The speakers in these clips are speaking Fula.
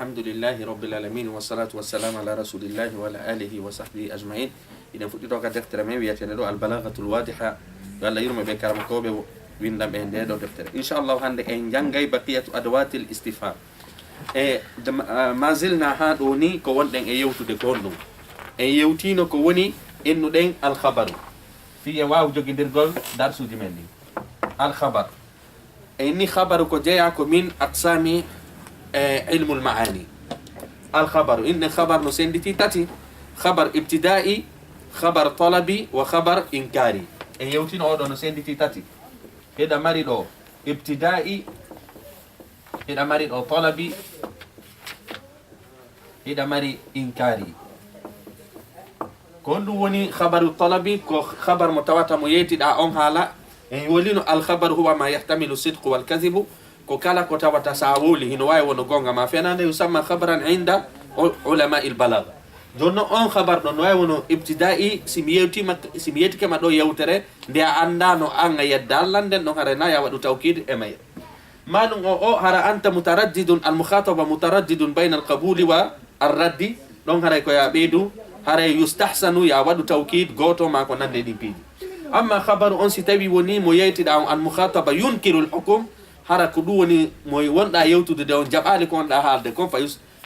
alhamdulillahi rabbil alamin wassalatu wassalamu ala rasulillahi wa ala alihi wa sahbihi ajma'in. Iden fuɗɗito ka deftere men wiyetene ɗo albalagatul wadiha yo Allah yurmo ɓe karama koɓe windam e nde ɗo deftere. Inchallahu hande en janggay baqiyatu adawatil istifham e ma zilna ha ɗo ni ko wonɗen e yewtude ko honɗum en yewtino ko woni ennuɗen alkhabaru fi e waw joguidirgol darsuji men ɗi. Alkhabar ni khabaru ko jeeya ko min aqsami ilmul maani. Alkhabaru inne khabar no senditi tati: khabar ibtidai, khabar talabi wa khabar inkari. En yewtino oɗo no senditi tati. Heɗa mari ɗo ibtidai, heɗa mari ɗo talabi, heɗa mari inkari. ko ɗum woni khabaru talabi ko khabar mo tawata mo yeytiɗa on haala. en wolino alkhabaru huwa ma yahtamilu sidqu wal kadhibu, ko kala ko tawata sa woli hino wawi wono gonga ma fenande yusamma khabaran inda ulama il balagha. jonno on khabar ɗo no wawi wono ibtidai simi yettikema ɗo yewtere nde a anda no an a yedda Allah nden ɗon hara na ya waɗu tawkid e mayre maɗum o hara anta mutaraddidun almukhataba mutaraddidun bayna alqabuli wa arraddi ɗon haray ko ya ɓeydu haray yustahsanu ya waɗu tawkid goto ma ko nande ɗin piiji. amma khabaru on si tawi woni mo yeytiɗa on almukhataba yunkiru lhukum, hara ko ɗum woni mo wonɗa yewtude de on jaɓali ko wonɗa haalde kon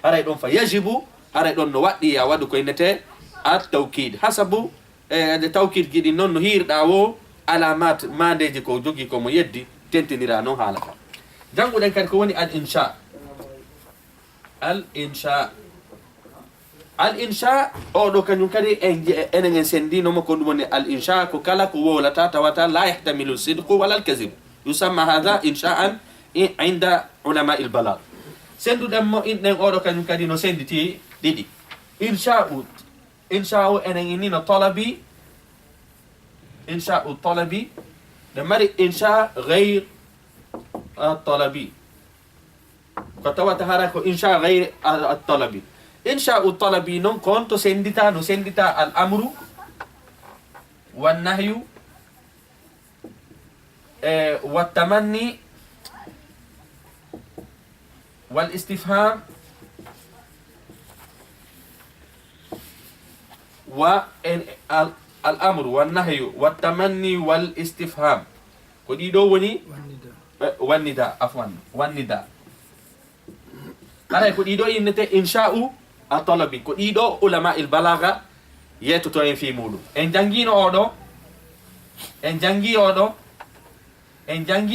haray ɗon fa yajibu, haray ɗon no waɗɗi ya waɗu ko innete at tawkid hasabu de tawkid giɗi noon no hirɗa wo alamat mandeji ko jogui komo yeddi tentinira noon haala ka. jannguɗen kadi ko woni al insha. Al insha oɗo kañum kadi enen en sendinomo ko ɗum woni al insha ko kala ko wowlata tawata la yahtamilu sidqu wala al kadhib, yusamma hadha insha'an inda ulama il balagh. senduɗenmo inɗen oɗo kañum kadi no senditi ɗiɗi. insha'u enen innino talabi, insha'u talabi nde mari insha gayr talabi ko tawata hara ko insha gayr talabi. insha'u talabi noon kon to sendita no sendita al amru wan nahyu wa tamanni wal istifham wa al amru wan nahyu wa tamanni wal istifham ko ɗiɗo woni wan nida afwan wan nida. haray ko ɗiɗo innete insha'u a talabi, ko ɗiɗo ulama il balagha yettoto en fi muɗum. en janggino oɗo en jangi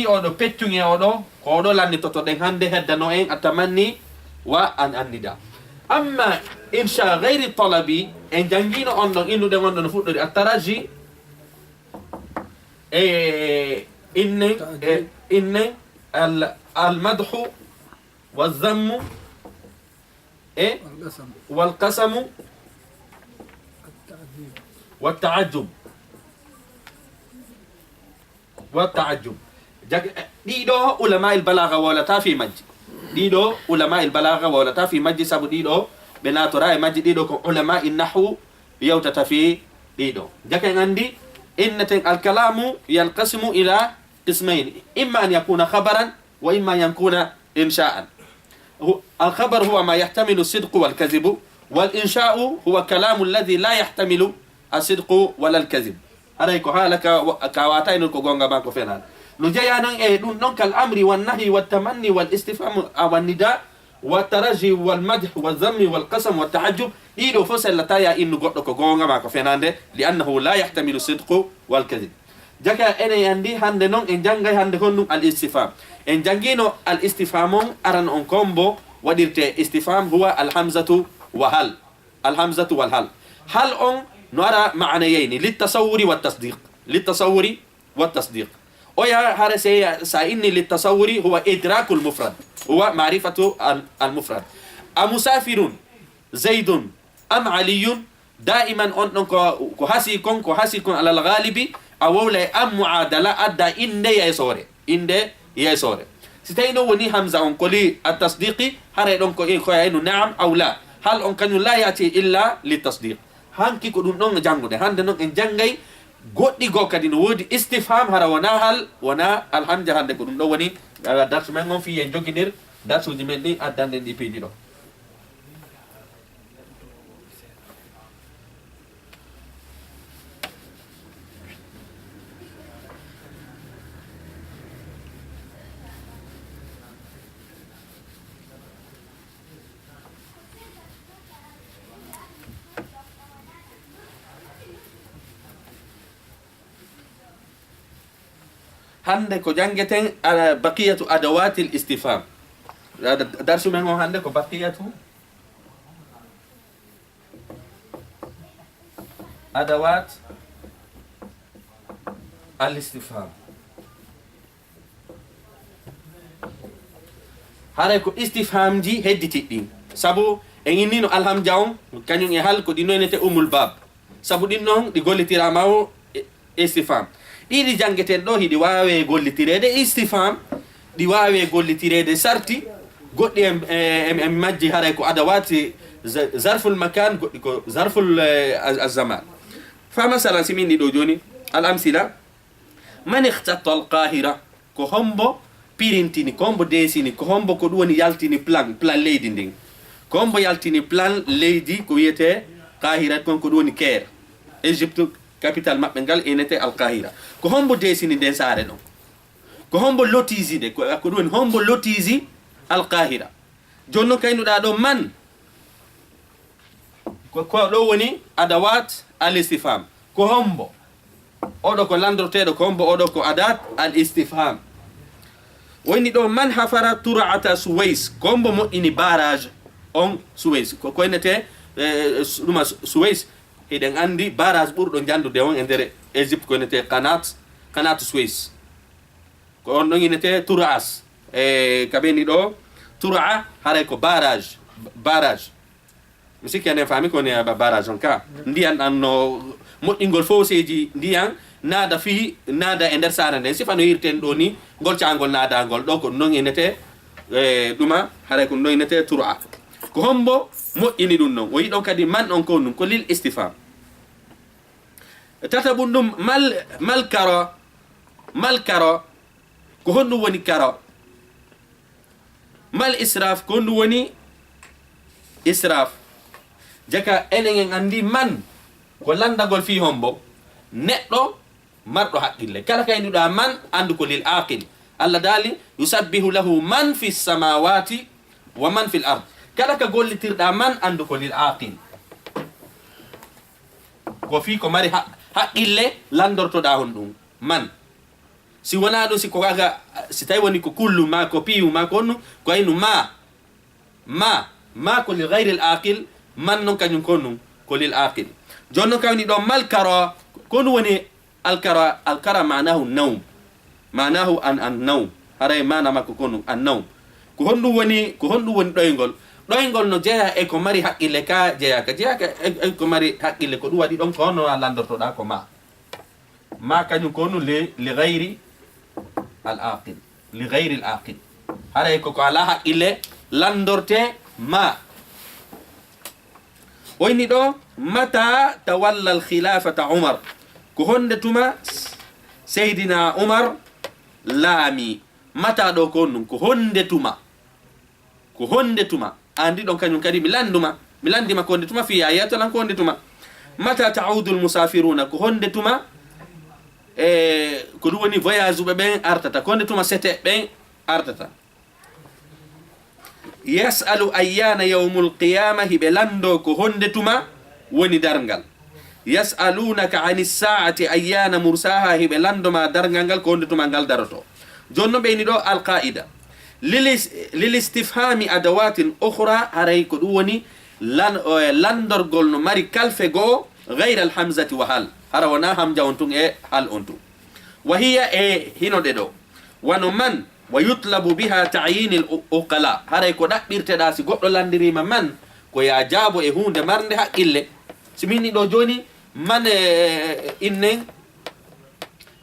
oɗo peccuge oɗo ko oɗo lannitotoɗen hande heddano en atamanni wa an annida. amma insha gayri talabi en janggino on ɗon innuɗen on ɗo no fuɗɗori attaraji innen almadhu walzammu walqasamu والتعجب ɗiɗo ulama il balagha wolata fi majji, ɗiɗo ulama il balagha wolata fi majji sabu ɗiɗo ɓe natora e majji. ɗiɗo ko ulama in nahwu yewtata fi ɗiɗo. jaken andi inneten alkalamu yanqasimu ila qismayn, imma an yakuna khabaran wa imma an yakuna insha'an. الخبر هو ما يحتمل الصدق والكذب، والإنشاء هو كلام الذي لا يحتمل الصدق ولا الكذب. هذا يكون حالك كواتين الكوغونغا بانكو فينال نجيانا نون كالأمر والنهي والتمني والاستفهام والنداء والترجي والمدح والذم والقسم والتعجب إيدو فصل لتايا إنو قد كوغونغا بانكو فينال لأنه لا يحتمل الصدق والكذب. jaka ene andi hande non en jangay hande honnum al istifham. en jangino al istifham aran on kombo wadirte istifham huwa al hamzatu wa hal. al hamzatu wal hal. hal on no ara ma'nayayni lit tasawwuri wat tasdiq. lit tasawwuri wat tasdiq. o ya hare sa inni lit tasawwuri huwa idrakul mufrad, huwa ma'rifatu al mufrad. amusafirun zaidun am aliyun, daiman on ɗon ko hasi kon alal ghalibi a wowlay am muadala adda inde yeysore. si tawi no woni hamza on koli a tasdiqi haray ɗon ko yayno naam aw la. hal on kañum la yati illa li tasdiq. hanki ko ɗum ɗon janngude hande noon en janggay goɗɗi goo kadi no woodi istifham hara wona hal wona alhamja. hande ko ɗum ɗo woni darsu men on fi en joguinir darsuji men ɗi addanden ɗi piiji ɗo. hande ko jangeten baqiyatu adawati al-istifham. Darsu men on hande ko baqiyatu adawat al-istifham. Hare ko istifham ji hedditiɗɗi sabu en innino alhamja on kañum e hal ko ɗi noynete umul bab sabu ɗin noon ɗi gollitirama o istifham. ɗiɗi janngeten ɗo hiɗi wawe gollitirede istifham, ɗi wawe gollitirede sarti, goɗɗi e majji haray ko adawati zarful makan, goɗɗi ko zarful azzaman. fa masalan simin ɗiɗo joni al amsila man ihtatta al qahira ko hombo pirintini, ko hombo desini, ko hombo ko ɗum woni yaltini plan leydi ndin, ko hombo yaltini plan leydi ko wiyete qahira kon ko ɗum woni Caire, Égypte capital maɓɓe ngal enete al qahira. ko hombo desini nden saare ɗon, ko hombo lotisi de ko ɗum woni hombo lotisi al qahira. joni noon kaynuɗa ɗo man ko ɗo woni adawat al istifham, ko hombo oɗo ko landorteɗo, ko hombo oɗo ko adat al istifham. woni ɗo man hafara tur'ata Suwais, ko hombo moƴƴini barrage on Suwais, ko koynete ɗuma Suwais eɗen andi barrage ɓurɗo jandude on e nder Égypte koynete qanat Suwais, ko on ɗon inete tur'as kaɓeni ɗo tur'a haray ko barrage mi sikki enen faami koni barrage on ka ndiyan ɗan no moƴƴingol fawseji ndiyan naada fi naada e nder saara nden sifa no yirten ɗo ni ngol caangol naadangol ɗo ko non inete ɗuma haray ko non inete tur'a, ko hombo moƴƴini ɗum noon. o yi ɗon kadi man on ko ɗum ko lil istifham. tata ɓum ɗum mal karo ko honɗum woni karo, mal israf ko honɗum woni israf. jaka enen en andi man ko landagol fi hombo neɗɗo marɗo haqqille, kala kaynuɗa man andu ko lil aqil. allah daali yusabbihu lahu man fi samawati wa man fi l ard, kala ka gollitirɗa man andu ko lil aqil, ko fi ko mari haqqille landortoɗa hon ɗum man. si wona ɗum siko kaga si tawi woni ko kullu ma ko piyu ma ko honnu ko aynu ma ko lil gayri l aqil, man noon kañum ko num ko lil aqil. joni noon kawni ɗo mal kara ko ɗum woni alkara manahu nawm, manahu an nawm, haray mana makko ko num an nawm. ko honɗum woni ɗoygol no jeeya e ko mari haqqille ka jeeyaka e ko mari haqqille, ko ɗum waɗi ɗon ko honno a landortoɗa ko ma kañum ko num li gayri al aqil, li gayri l aqil, haray koko ala haqqille landorte ma. oyni ɗo mata tawalla al khilafata umar, ko honde tuma seydina umar laami. mata ɗo ko ɗum ko honde tuma andi ɗon kañum kadi mi landima ko honde tuma fi ayatolan ko honde tuma. mata taudu l musafiruna, ko honde tuma ko ɗum woni voyage uɓe ɓen artata, ko honde tuma sete ɓen artata. yasalu ayyana yawmul qiyama, hiɓe lando ko honde tuma woni dargal. yasalunaka ani saati ayyana mursaha, hiɓe landoma dargal ngal ko honde tuma ngal daroto. joni noon ɓeyni ɗo alqaida lil istifhami adawatin ukhra, haray ko ɗum woni landorgol no mari kalfe goo gayra alhamzati wa hal, hara wona hamja on tun e hal on tun. wa hiya e hinoɗe ɗo wano man wa yutlabu biha ta'yin al uqala, haray ko ɗaɓɓirteɗa si goɗɗo landirima man ko ya jaabo e hunde marde haqqille. si min ɗo joni man innen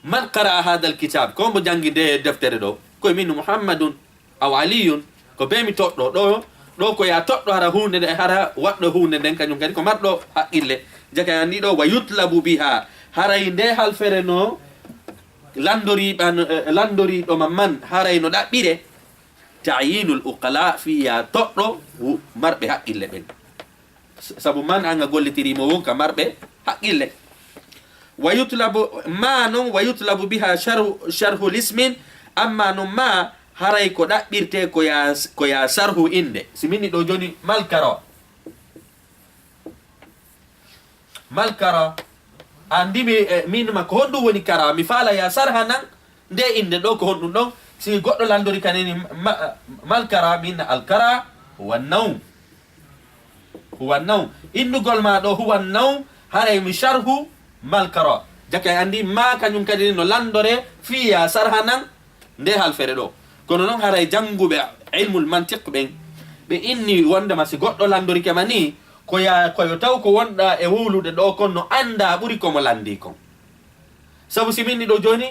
man qara'a hada al kitab, ko mbo jangi nde deftere ɗo, koye min muhammadun aw aliyun, ko be mi toɗɗo ɗo ko ya toɗɗo hara hunde nde hara waɗɗo hunde nden kañum kadi ko marɗo haqqille. jaka andi ɗo wa yutlabu biha, haray nde halfere no landoriɗoma man haray no ɗaɓɓire ta'yinul uqala, fiya toɗɗo marɓe haqqille ɓen, sabu man anga gollitirimo won ka marɓe haqqille. wa yutlabu ma noon wa yutlabu biha sharhu lismin, amma noon ma haray ko ɗaɓɓirte ko ya sarhu inde. si minni ɗo joni malkara andimi minma ko honɗum woni kara, mi faala ya sarha nan nde inde ɗo ko honɗum ɗon si goɗɗo landori kaneni malkara min alkara huwa nawm innugol ma ɗo huwa nawm haray mi sharhu malkara jaka andi ma kañum kadi no landore fiya sarhanan nde halfere ɗo kono noon haray jannguɓe ilmul mantiq ɓen ɓe inni wondema si goɗɗo landori kema ni koyo taw ko wonɗa e wowlude ɗo kon no anda ɓuri komo landi kon sabu si minni ɗo joni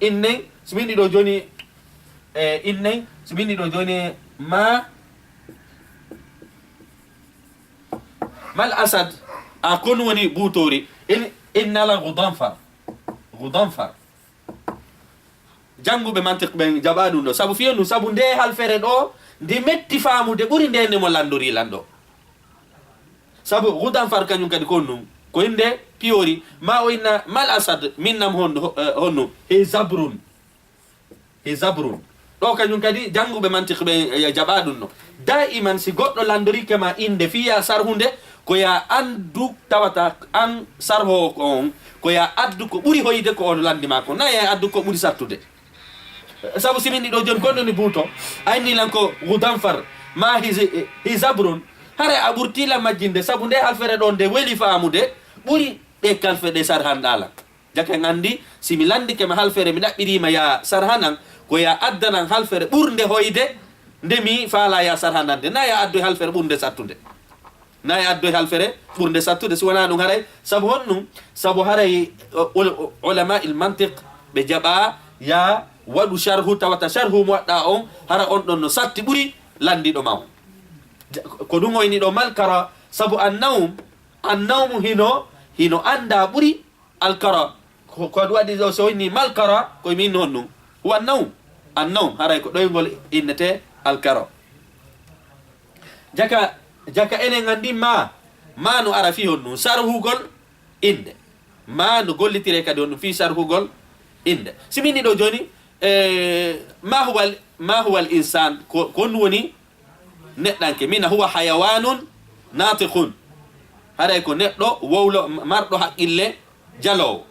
innen si minni ɗo joni innen si minni ɗo joni mal asad a kon woni ɓuutori innala gudanfar jannguɓe mantiq ɓen jaɓa ɗum ɗo sabu fiyon ɗum sabu nde halfere ɗo nde metti faamude ɓuri nde nde mo landori lanɗo sabu gudanfar kañum kadi kon ɗum ko inde piyori ma o inna mal asad minnam honno he zabrun ɗo kañum kadi jannguɓe mantiq ɓe jaɓa ɗum no daiman si goɗɗo landorikema inde fiya sarhunde koya andu tawata an sarho on koya addu ko ɓuri hoyde ko on landima ko nayi addu ko ɓuri sattude sabu siminɗi ɗo joni gonɗoni buuto ayni lan ko gudanfar ma hisabrun hare a ɓurtila majjinde sabu nde halfere ɗon nde weli faamude ɓuri ɗe kalfe ɗe sarhanɗalan jake andi simi landike ma halfere mi ɗaɓɓirima ya sarhanan koya addanan halfere ɓurde hoyde nde mi faala ya sarhanande na ya addu halfere ɓurde sattude nayi addoy halfere ɓurde sattude si wona ɗum haray sabu honɗum sabu haray ulama il mantiq ɓe jaɓa ya waɗu sharhu tawata sharhu mo waɗɗa on hara on ɗon no satti ɓuri landiɗo ma on ko ɗum oyni ɗo malkara sabu annawmu hino anda ɓuri alkara ko ɗum waɗi ɗo so oyni malkara koye min honɗum huwa annawm haray ko ɗoygol innete alkara jaka enen andi ma no ara fi honɗum sarhugol inde ma no gollitire kadi honɗum fi sarhugol inde simini ɗo joni ma huwa al insan ko honɗum woni neɗɗanke mina huwa hayawanun natiqun haray ko neɗɗo wowlo marɗo haqqille jalowo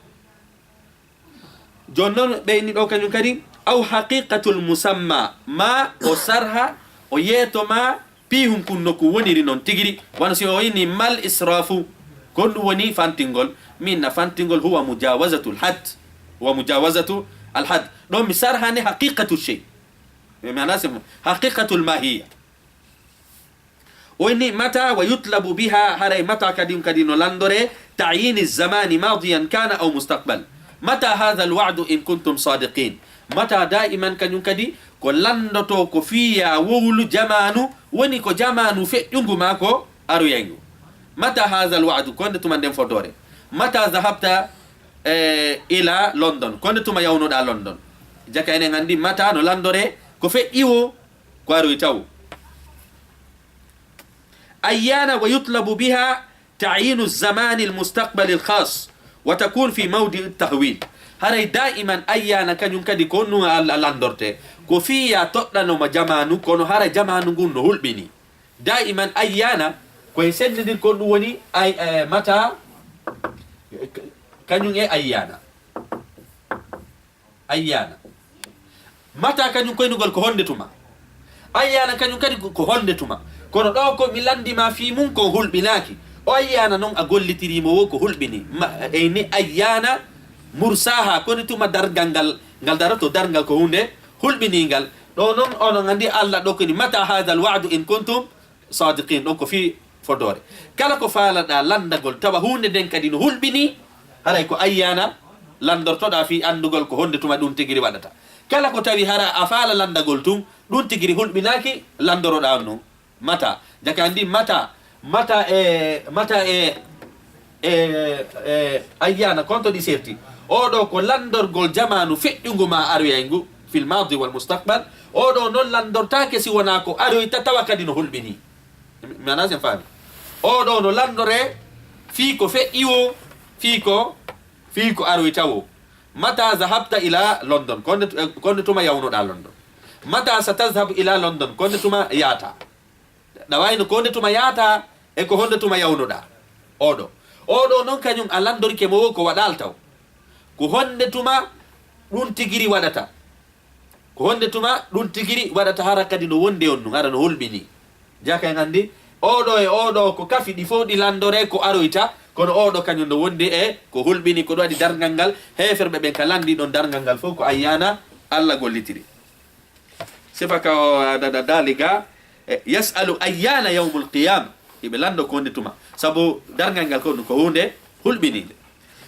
joni noon ɓeyni ɗo kañum kadi aw haqiqatul musamma ma o sarha o yeetoma pihum kunno ko woniri noon tigiri wano si o yini mal israfu kon ɗum woni fantingol minna fantingol huwa mujawazatu alhad ɗon mi sarhane haqiqatu chey manasimo haqiqatu lmahiya o yini mata wa yutlabu biha haray mata kadi no landore ta'yini zamani madiyan kana aw mustaqbal mata hadha alwa'du in kuntum sadiqin mata daiman kañum kadi ko landoto ko fiya wowlu jamanu woni ko jamanu feƴƴugu ma ko aroyengu mata hadha alwa'du konde tuma nden fodore mata zahabta ila london konde tuma yawnoɗa london jaka enen andi mata no landore ko feƴƴiwo ko aroy taw ayyana wa yutlabu biha ta'yinu zamani almustaqbal alkhas wa takun fi mawdi at-tahwil haray daiman ayyana kañum kadi ko nu landorte ko fiya toɗɗanoma jamanu kono hara jamanu ngun no hulɓini daiman ayyana koye sendidir ko ɗum woni mata kañum e ayyana mata kañum koynugol ko honde tuma ayyana kañum kadi ko honde tuma kono ɗo ko mi landima fi mum ko hulɓinaki o ayyana noon a gollitirimo wo ko hulɓini eyni ayyana mursaha koni tuma dargal ngal daroto dargal ko hunde hulɓiningal ɗo noon onon andi allah ɗo koni mata hada alwa'du in kuntum sadiqin ɗon ko fi fodore kala ko faalaɗa landagol tawa hunde nden kadi no hulɓini haray ko ayyana landortoɗa fi andugol ko honde tuma ɗum tigiri waɗata kala ko tawi hara a faala landagol tum ɗum tigiri hulɓinaki landoroɗa on noon mata jaka andi mata ayyana konto ɗi serti oɗo ko landorgol jamanu feƴƴugu ma aroyengu fil madi wal mustaqbal oɗo noon landortake si wona ko aroyta tawa kadi no hulɓini mana sen faami oɗo no landore fii ko feƴƴiwo fii ko aroytawo mata zahabta ila london konde tuma yawnoɗa london mata satazhabu ila london konde tuma yaata ɗawayno konde tuma yaata e ko honde tuma yawnoɗa oɗo noon kañum a landorike mo wo ko waɗal taw ko honde tuma ɗum tigiri waɗata ko honde tuma ɗum tigiri waɗata hara kadi no wonde on ɗum ara no hulɓini jaka en andi oɗo e oɗo ko kafi ɗi fof ɗi landore ko aroyta kono oɗo kañum no wondi e ko hulɓini ko ɗo waɗi dargal ngal heferɓe ɓen ka landi ɗon dargal ngal fof ko ayyana Allah gollitiri sifa ka daliga yasalu ayyana yawmul qiyama iɓe lando ko wonde tuma saabu dargal ngal ko ɗum ko hunde hulɓinide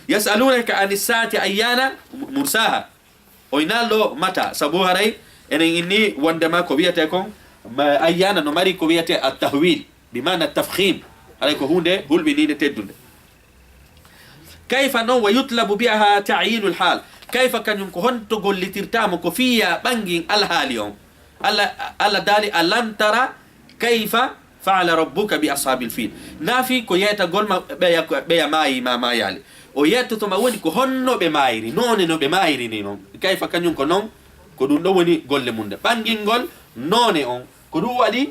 yasalunaka ani saati ayyana mursaha o inalɗo mata saabu haray enen inni wondema ko wiyete kon ayyana no mari ko wiyete at-tahwil bimana tafkhim haray ko hunde hulɓinide teddude kayfa noon wa yutlabu biha ta'yinul hal kayfa kañum ko honto gollitirtamo ko fiya ɓangin alhaali on allah daali alam tara kayfa faala rabbuka bi ashabil fil naafi ko yeytagol ma ɓeya maayi ma mayali o yettotoma woni ko honno ɓe mayiri none no ɓe mayiri ni noon kayfa kañum ko noon ko ɗum ɗo woni golle mum nde ɓangingol none on ko ɗum waɗi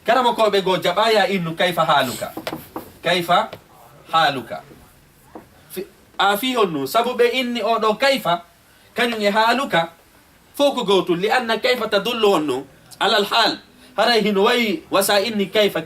karamakoɓe goo jaɓaya innu kayfa haluka a fi on nu sabu ɓe inni oɗo kayfa kañum e haluka fof ko gowtul li anna kayfa tadullu on nu alal hal haray hino wayi wasa inni kayfa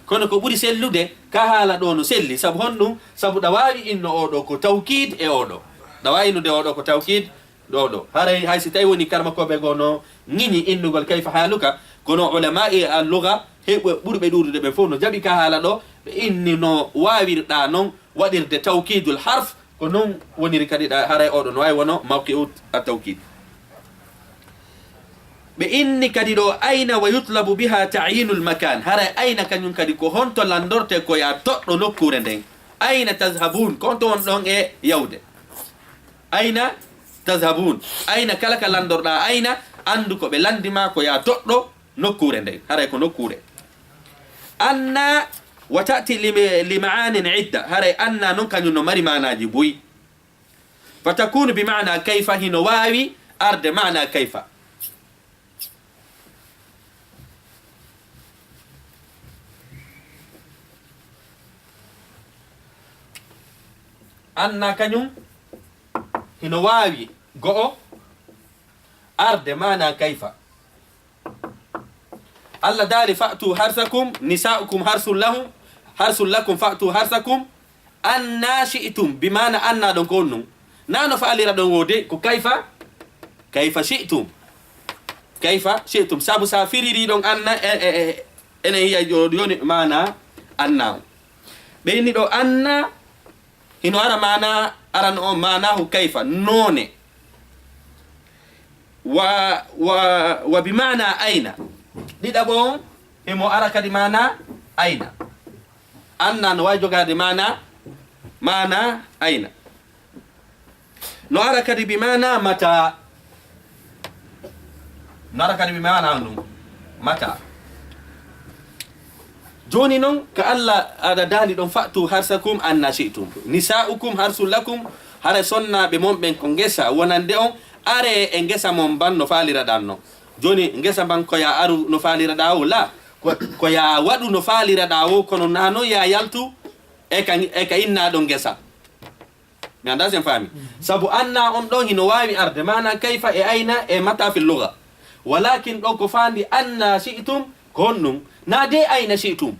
kono ko ɓuri sellude ka haala ɗo no selli sabu honɗum sabu ɗa wawi inno oɗo ko tawkid e oɗo ɗa wawi innude oɗo ko tawkid ɗo haray hay si tawi woni karmakoɓe go no ñiñi innugol kayfa haluka kono ulama e alluga ɓurɓe ɗuɗude ɓe fof no jaɓi ka haala ɗo ɓe inni no wawirɗa noon waɗirde tawkidul harf ko noon woniri kadi ɗa haray oɗo no wawi wono mawqi'ut a tawkid ɓe inni kadi ɗo ayna wa yutlabu biha ta'yinul makan haray ayna kañum kadi ko honto landorte ko ya toɗɗo nokkure nden ayna tazhabun ko honto won ɗon e yawde ayna tazhabun ayna kala ka landorɗa ayna andu ko ɓe landima ko ya toɗɗo nokkure nden haray ko nokkure anna wa ta'ti li ma'anin idda haray anna non kañum no mari manaji boyi fatakunu bi ma'na kayfa hino wawi arde ma'na kayfa anna kañum hino wawi go'o arde mana kayfa Allah daari fa'tu harsakum nisa'ukum harsul lakum fa'tu harsakum anna shi'tum bimana anna ɗon koonnum nano fa'alira ɗon wode ko kayfa shi'tum sabu sa firiri ɗon anna ene yiya joni mana anna ɓe inni ɗo anna hino ara mana aran o manahu kayfa none wa bimana ayna ɗiɗaɓo himo ara kadi mana ayna anna no wawi jogade mana ayna no ara kadi bimana mata ɗum mata joni noon ka Allah aɗa daali ɗon fa'tu harsakum anna shi'tum nisa'ukum harsul lakum hara sonnaɓe mon ɓen ko ngesa wonande on are e ngesa mon ban no faliraɗan no joni ngesa ban ko ya aru no faliraɗa o la ko ya waɗu no faliraɗa o kono nano ya yaltu e ka innaɗo ngesa mi anda sen faami sabu anna on ɗon hino wawi arde mana kayfa e ayna e mata fil lugha walakin ɗon ko fandi anna shi'tum ko honnum na de ayna shi'tum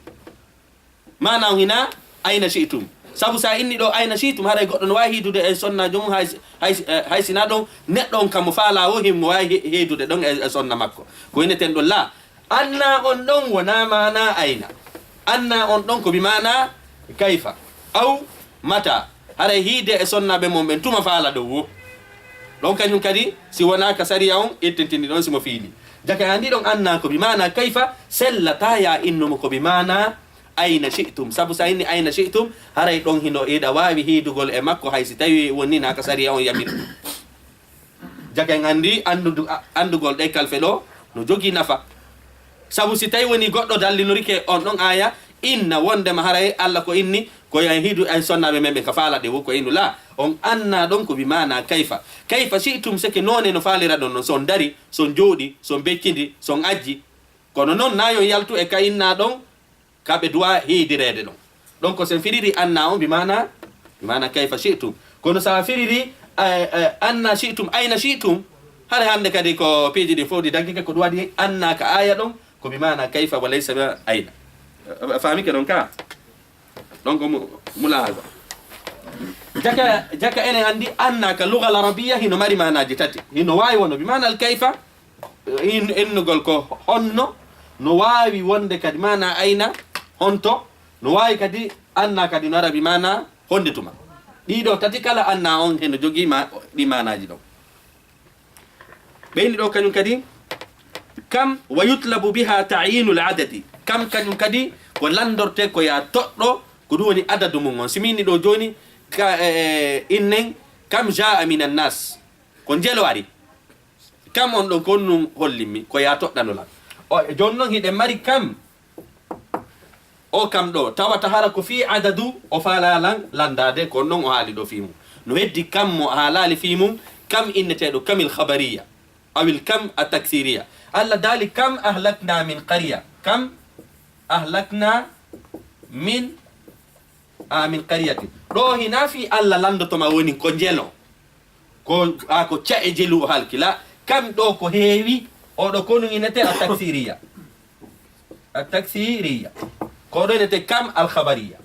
mana on hina ayna shi'tum sabu sa inni ɗo ayna shi'tum haray goɗɗo no wawi hidude e sonna jomum hay sina ɗon neɗɗo on kam mo faala o himmo wawi hidude ɗon e sonna makko ko inneten ɗon la anna on ɗon wona mana ayna anna on ɗon ko bi mana kayfa aw mata haray hiide e sonnaɓe mon ɓen tuma faala ɗo wo ɗon kañum kadi si wona ka sariya on ittintini ɗon simo fiili jaka andi ɗon anna ko bi mana kayfa sellata ya innumo ko bi mana ayna shi'tum sabu sa inni ayna shi'tum haray ɗon hino iɗa wawi hidugol e makko haysi tawi wonni na ka sariya on yamir jaka en andi andugol ɗe kalfe ɗo no jogi nafa sabu si tawi woni goɗɗo dallinorike on ɗon aya inna wondema haray Allah ko inni ko ya hidu ay sonnaɓe men ɓe ka faalaɗe wo ko innu la on anna ɗon ko bi mana kayfa shi'tum seke none no faalira ɗon non son dari son jooɗi son beccidi son ajji kono noon nayon yaltu e ka inna ɗon kaɓe duwa hiidirede ɗon donc sen firiri anna on bimana kayfa shi'tum kono sa firiri anna shi'tum ayna shi'tum hare hande kadi ko peji di fodi danki ko wadi anna ka aya don ko bimana kayfa wa laysa ayna fami ke don ka donc mulahaza jaka ene andi anna ka lugha al-arabiyya hino mari mana jitati hino wawi wono bimana al-kayfa innugol ko honno no wawi wonde kadi mana ayna honto no wawi kadi anna kadi no arabi mana hondituma ɗiɗo tati kala anna on heno jogui ɗi manaji ɗo ɓeyni ɗo kañum kadi kam wa yutlabu biha ta'yinu al-adadi kam kañum kadi ko landorte ko ya toɗɗo ko ɗum woni adadu mum on simini ɗo joni innen kam jaa min annas ko jelo ari kam on ɗon ko num hollimmi ko ya toɗɗanolan joni noon hiɗen mari kam o kam ɗo tawata hara ko fi adadu o faalalan landade ko noon o haali ɗo fi mum no heddi kam mo haalali fi mum kam inneteɗo kamil khabariya awil kam a taksiriya allah daali kam ahlakna min qarya kam ahlakna min qaryatin ɗo hina fi allah landotoma woni ko jelo ko ca'e jelu o halkila kam ɗo ko heewi oɗo ko ɗum inete a taksiriya ko ɗo inete kam alkhabariya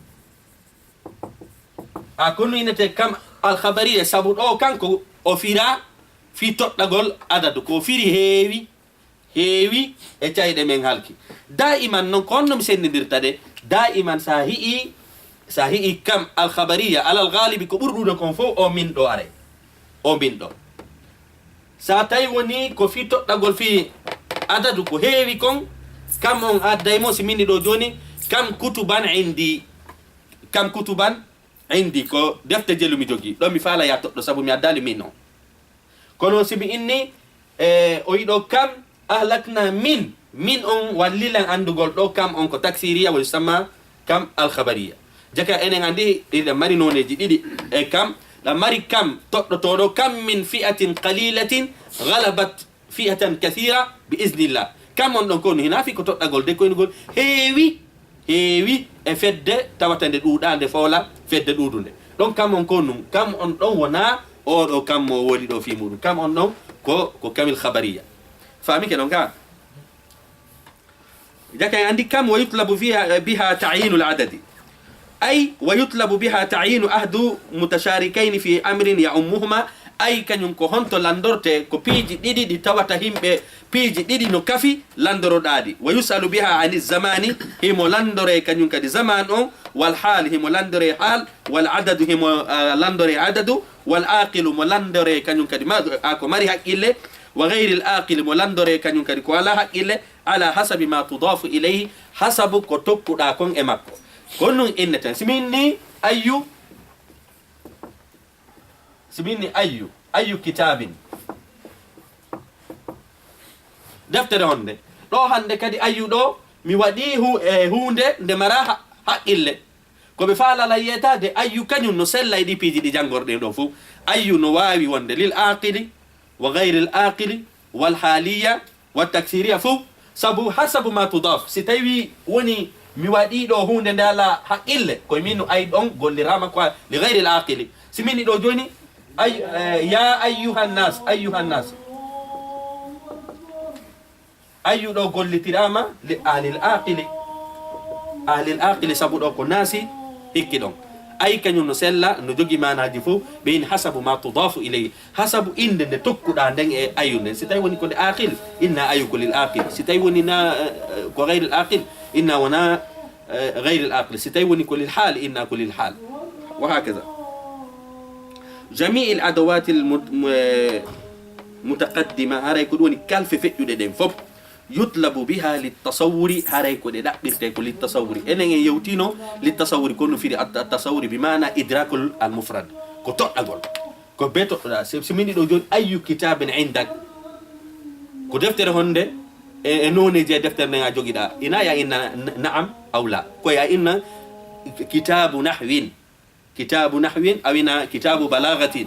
ko ɗum inete kam alkhabariya sabu ɗo kanko o fira fi toɗɗagol adadu ko firi heewi e cayɗe men halki daiman noon ko honno mi sendidirta de daiman sa hi'i kam alkhabariya alal ghalibi ko ɓurɗuɗo kon fof o min ɗo are o min ɗo sa tawi woni ko fi toɗɗagol fi adadu ko heewi kon kam on adday mo si minni ɗo joni kam kutuban indi ko defte jelu mi jogui ɗon mi faala ya toɗɗo saabu mi addali min on kono simi inni o yiɗo kam ahlakna min on wallilan andugol ɗo kam on ko taksiriya wa yusamma kam alkhabariya jaka enen andi ɗiɗe mari noneji ɗiɗi e kam la mari kam toɗɗotoɗo kam min fi'atin qalilatin ghalabat fi'atan kathira bi iznillah kam on ɗon koni hina fi ko toɗɗagol de koynugol heewi e fedde tawata nde ɗuuɗa nde foola fedde ɗuuɗunde ɗon kam on konum kam on ɗon wona oɗo kam mo woni ɗo fi muɗum kam on ɗon ko kamil khabariya famike ɗon ka jaka andi kam wa yutlabu biha ta'yinu al-adadi ay wa yutlabu biha ta'yinu ahdu mutasharikain fi amrin ya'ummuhuma ay kañum ko honto landorte ko piiji ɗiɗi ɗi tawata himɓe piiji ɗiɗi no kafi landoroɗaɗi wa yusalu biha ani zamani himo landore kañum kadi zaman on wal hal himo landore hal wal adadu himo landore adadu wal aqilu mo landore kañum kadi ko mari haqqille wa ghayri al aqil mo landore kañum kadi ko ala haqqille ala hasabi ma tudafu ilayhi hasabu ko tokkuɗa kon e makko kon nun inneten siminni ayyu kitabin deftere honde ɗo hande kadi ayyu ɗo mi waɗi hunde nde mara haqqille koɓe faalala yiyetade ayyu kañum no sella e ɗi piiji ɗi janngorɗen ɗo fof ayyu no wawi wonde lil aqili wa gayri l aqili wal haliya wa taksiriya fof sabu hasabu ma tudaf si tawi woni mi waɗi ɗo hunde nde ala haqqille koye min no ay ɗon gollirama ko li gayri l aqili si mini ɗo joni ya ayyuhannas ayyu ɗo gollitirama li ahlil aqili sabu ɗo ko naasi hikki ɗon ay kañum no sella no jogi manaji fof ɓeyni hasabu ma tudafu ilayhi hasabu inde nde tokkuɗa nden e ayu nden si tawi woni ko nde aqil inna ayu ko lil aqil si tawi woni na ko gayri l aqil inna wona gayri l aqil si tawi woni ko lil hal inna ko lil hal wa hakaza jami' al adawat al mutaqaddima haray ko woni kalfe feƴƴuɗe ɗen fof yutlabu biha litasawuri haray ko ɗe ɗaɓɓirte ko litasawuri enen en yewtino litasawuri ko no firi tasawuri bi mana idrakul al mufrad ko toɗɗagol ko be toɗɗoɗa si mini ɗo joni ayyu kitabin indak ko deftere honde e noneji e deftere nde a joguiɗa ina ya inna na'am aw la ko ya inna kitabu nahwin awina kitabu balagatin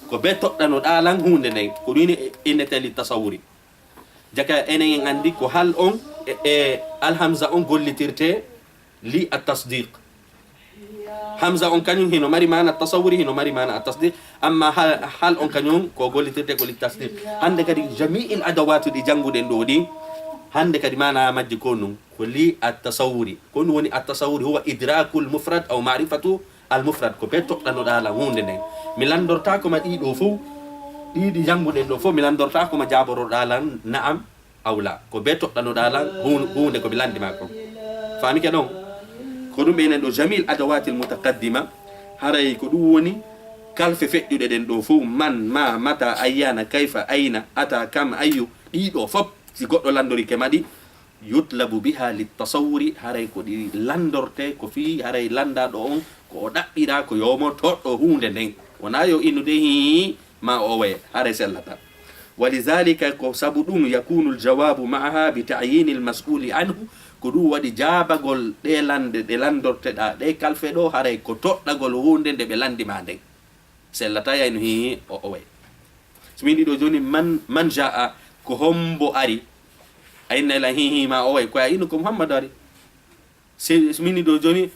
ko be toɗɗanoɗa lan hunde nden ko ɗum innete litasawuri jaka enen en andi ko hal on e alhamza on gollitirte li at tasdiq همزة أون كانيون هنا مري معنى التصور هنا مري معنى التصديق أما هل أون كانيون كوغولي تتكولي التصديق عندك جميع الأدوات دي جنبو دي عندك معنى مجي كونون كلي التصوري كونوني التصور هو إدراك المفرد أو معرفة المفرد كوبيتو لانو دالا هوندني ميلان دورتاكو ما دي دوفو دي جنبو دي دوفو ميلان دورتاكو ما جابرو دالا نعم أو لا كوبيتو لانو دالا هوندي كو بلان دي ماكو فامي كدون كودو بين دو جميع الادوات المتقدمه هراي كودوني كالف فيدو دين دو فو من ما متى ايانا كيف اين اتى كم ايو دي دو فوب سي غودو لاندوري كمادي يطلب بها للتصور هراي كودي لاندورتي كو في هراي لاندا دون كو دابيدا كو يومو تو هوندé nden wana yo inude ما اوي هراي سلتا ولذلك كو سبدون يكون الجواب معها بتعيين المسؤول عنه kudu wadi jabagol de lande de landorteda de kalfe do haray ko toddagol hunde de be landi ma den sellata yayno hi o way smindi do joni man jaa ko hombo ari ayna la hi ma o way ko ayino ko muhammad ari smindi do joni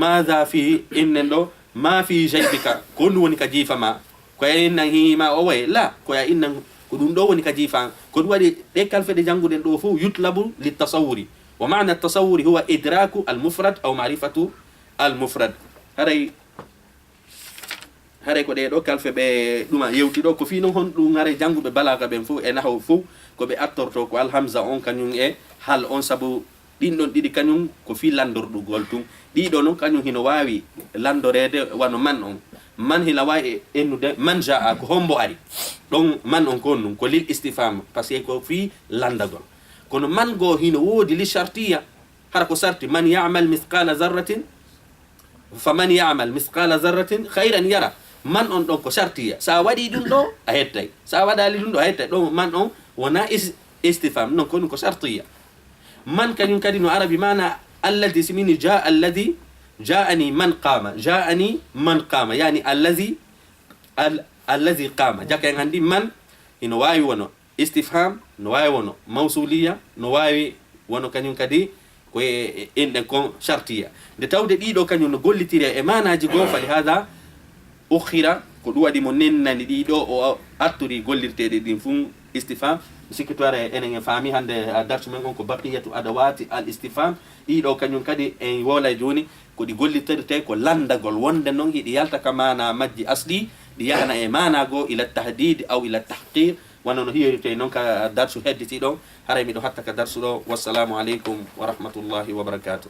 madha fi innendo ma fi jaybika kon woni ka jifama ko ayna hi ma o way la ko ayna ko dum do woni ka jifan ko wadi de kalfe de janguden do fu yutlabu litasawuri wa ma'na at-tasawuri huwa idraku al-mufrad aw ma'rifatu al-mufrad haray ko de do kalfe be duma yewti do ko fi non hon dum ngare jangube balaga ben fu e nahwu fu ko be attorto ko al-hamza on kanyum e hal on sabu din don didi kanyum ko fi landordu goltum di do non kanyum hino wawi landorede wano man on man hila wawi enude man jaa ko hombo ari don man on kon ko lil istifham parce que ko fi landagol kono man go hino wodi li shartiya hara ko sarti man ya'mal mithqala zarratin faman ya'mal mithqala zarratin khairan yara man on don ko shartiya sa wadi dum do a hettay sa wadali dum do a hettay do man on wana istifham non kon ko shartiya man kanyum kadi no arabi mana alladhi simini jaa alladhi جاءني من قام جاءني من قام يعني الذي قام جاك عندي من نواي ونو استفهام نواي ونو موصوليه نواي ونو كانيون كدي كو ان كون شرطيه de tawde dido kanyum no gollitire e manaji go fali hada ukhira ko duwadi mo nennani dido o atturi gollirtede din fu istifham sikitware enen fami hande darsu men ko baqiyatu adawati al istifham dido kanyum kadi en wola joni ko di golliterte ko landagol wonde non hidi yalta kamana majji asli di yana e mana go ila tahdid aw ila tahqir wonon hiyete non ka darsu hedditi do haray mi do hatta ka darsu do wassalamu alaikum wa rahmatullahi wa barakatuh